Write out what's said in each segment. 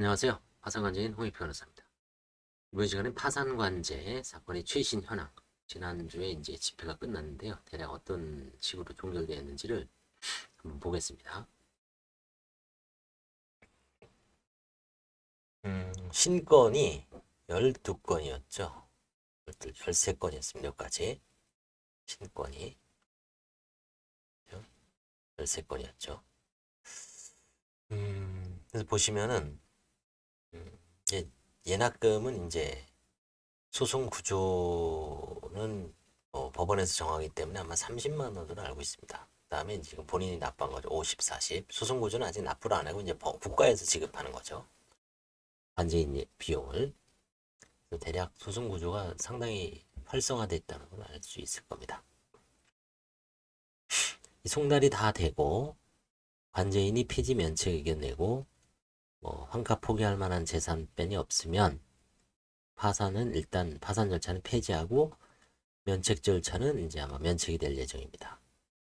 안녕하세요. 파산관제인 홍익 변호사입니다. 이번 시간에 파산관제 사건의 최신 현황, 지난주에 이제 집회가 끝났는데요. 대략 어떤 식으로 종결되었는지를 한번 보겠습니다. 신건이 12건이었죠. 13건이었습니다. 여기까지. 신건이 13건이었죠. 그래서 보시면은, 이제 예납금은 이제 소송 구조는 법원에서 정하기 때문에 아마 30만 원으로 알고 있습니다. 그다음에 지금 본인이 납부한 거죠. 50, 40. 소송 구조는 아직 납부를 안 하고 이제 국가에서 지급하는 거죠. 관제인 비용을. 대략 소송 구조가 상당히 활성화되어 있다는 걸 알 수 있을 겁니다. 이 송달이 다 되고 관제인이 폐지 면책 의견 내고 환가 포기할 만한 재산 뺀이 없으면 파산은 일단 파산 절차는 폐지하고 면책 절차는 이제 아마 면책이 될 예정입니다.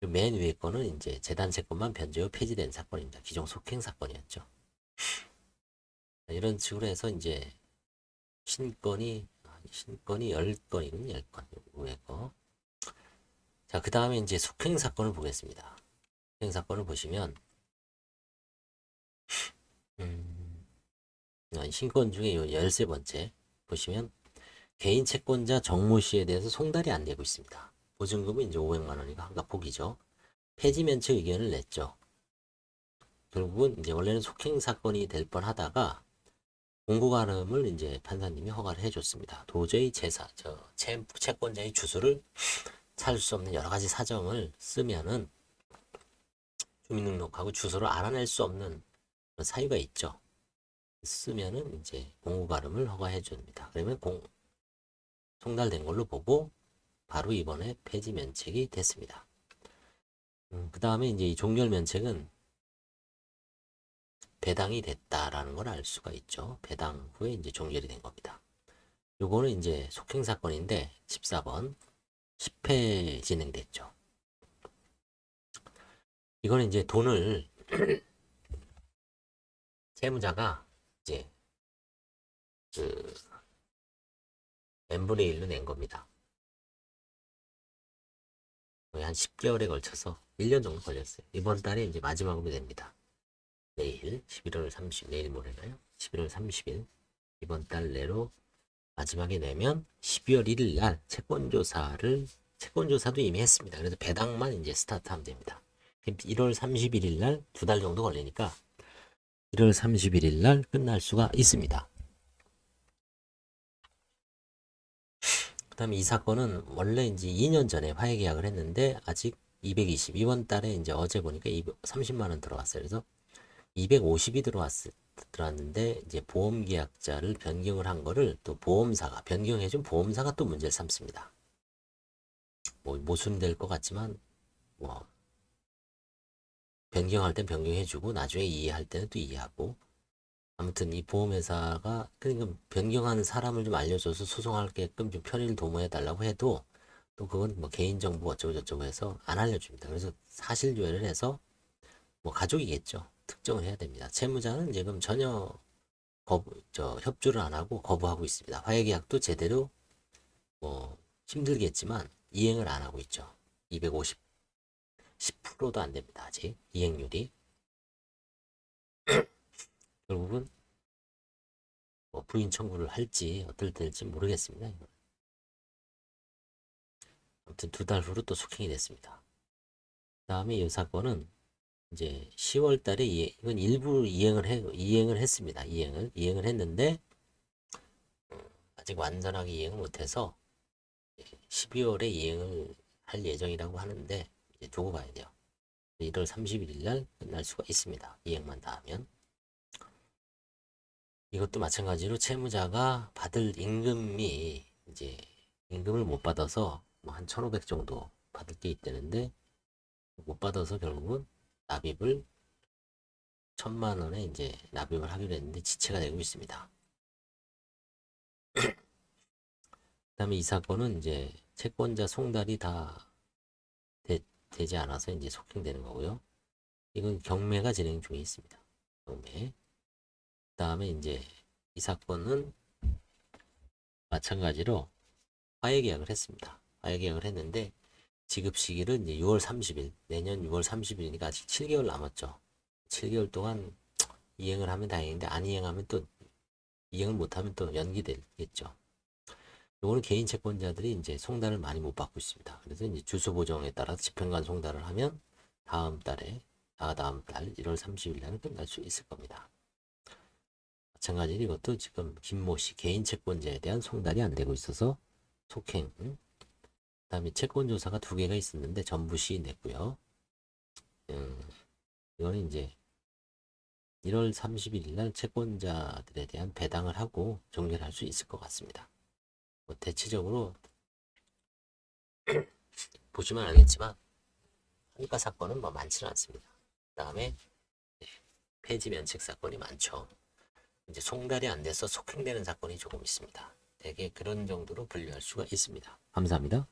맨 위에 거는 이제 재단 채권만 변제 후 폐지된 사건입니다. 기존 속행 사건이었죠. 이런 식으로 해서 이제 신건이 10건이군요. 10건 위에 거. 자, 그 다음에 이제 속행 사건을 보겠습니다. 속행 사건을 보시면 음, 신건 중에 요 13번째 보시면 개인 채권자 정모 씨에 대해서 송달이 안 되고 있습니다. 보증금은 이제 500만 원이니까 한가 포기죠. 폐지 면책 의견을 냈죠. 결국은 이제 원래는 속행 사건이 될 뻔하다가 공고가름을 이제 판사님이 허가를 해줬습니다. 도저히 채권자의 주소를 찾을 수 없는 여러 가지 사정을 쓰면은 주민등록하고 주소를 알아낼 수 없는 사유가 있죠. 쓰면은 이제 공고가름을 허가해 줍니다. 그러면 송달된 걸로 보고 바로 이번에 폐지 면책이 됐습니다. 그 다음에 이제 이 종결 면책은 배당이 됐다라는 걸 알 수가 있죠. 배당 후에 이제 종결이 된 겁니다. 요거는 이제 속행 사건인데 14번 10회 진행됐죠. 이거는 이제 돈을 채무자가 이제 그 n분의 1로 낸 겁니다. 거의 한 10개월에 걸쳐서 1년 정도 걸렸어요. 이번 달에 이제 마지막으로 됩니다. 내일 11월 30일 내일 모레나요? 11월 30일 이번 달 내로 마지막에 내면 12월 1일 날 채권조사도 이미 했습니다. 그래서 배당만 이제 스타트하면 됩니다. 1월 31일 날 2달 정도 걸리니까 1월 31일 날 끝날 수가 있습니다. 그 다음에 이 사건은 원래 이제 2년 전에 화해 계약을 했는데 아직 220, 이번 달에 이제 어제 보니까 30만 원 들어왔어요. 그래서 250이 들어왔는데 이제 보험 계약자를 변경을 한 거를 또 보험사가 변경해준 보험사가 또 문제를 삼습니다. 뭐 모순될 것 같지만 뭐 변경할 땐 변경해주고 나중에 이해할 때는 또 이해하고 아무튼 이 보험회사가 그러니까 변경하는 사람을 좀 알려줘서 소송하게끔 좀 편의를 도모해 달라고 해도 또 그건 뭐 개인정보 어쩌고 저쩌고 해서 안 알려줍니다. 그래서 사실조회를 해서 뭐 가족이겠죠. 특정을 해야 됩니다. 채무자는 지금 전혀 협조를 안 하고 거부하고 있습니다. 화해계약도 제대로 뭐 힘들겠지만 이행을 안 하고 있죠. 250, 10%도 안 됩니다. 아직 이행률이. 결국은 뭐 부인 청구를 할지 어떨 때일지 모르겠습니다. 아무튼 2달 후로 또 속행이 됐습니다. 다음에 이 사건은 이제 10월 달에 이건 일부 이행을 했습니다. 이행을 했는데 아직 완전하게 이행을 못해서 12월에 이행을 할 예정이라고 하는데 이제 두고 봐야 돼요. 1월 31일 날 끝날 수가 있습니다. 이행만 다 하면. 이것도 마찬가지로 채무자가 받을 임금이 이제 임금을 못 받아서 뭐한 1,500 정도 받을 게 있다는데 못 받아서 결국은 납입을 1,000만 원에 이제 납입을 하기로 했는데 지체가 되고 있습니다. 그다음에 이 사건은 이제 채권자 송달이 다 되지 않아서 이제 속행되는 거고요. 이건 경매가 진행 중에 있습니다. 경매. 그다음에 이제 이 사건은 마찬가지로 화해 계약을 했습니다. 화해 계약을 했는데 지급 시기를 이제 6월 30일, 내년 6월 30일이니까 아직 7개월 남았죠. 7개월 동안 이행을 하면 다행인데 안 이행하면 또 이행을 못하면 또 연기되겠죠. 요거는 개인 채권자들이 이제 송달을 많이 못 받고 있습니다. 그래서 이제 주소 보정에 따라 집행관 송달을 하면 다음 달에 다음 달 1월 30일 날은 끝날 수 있을 겁니다. 마찬가지로 이것도 지금 김모 씨 개인 채권자에 대한 송달이 안 되고 있어서 속행. 그다음에 채권 조사가 2개가 있었는데 전부 시인했고요. 이거는 이제 1월 31일 날 채권자들에 대한 배당을 하고 종결할 수 있을 것 같습니다. 뭐 대체적으로 보시면 알겠지만 한가 사건은 뭐 많지는 않습니다. 그다음에 폐지 면책 사건이 많죠. 이제 송달이 안 돼서 속행되는 사건이 조금 있습니다. 되게 그런 정도로 분류할 수가 있습니다. 감사합니다.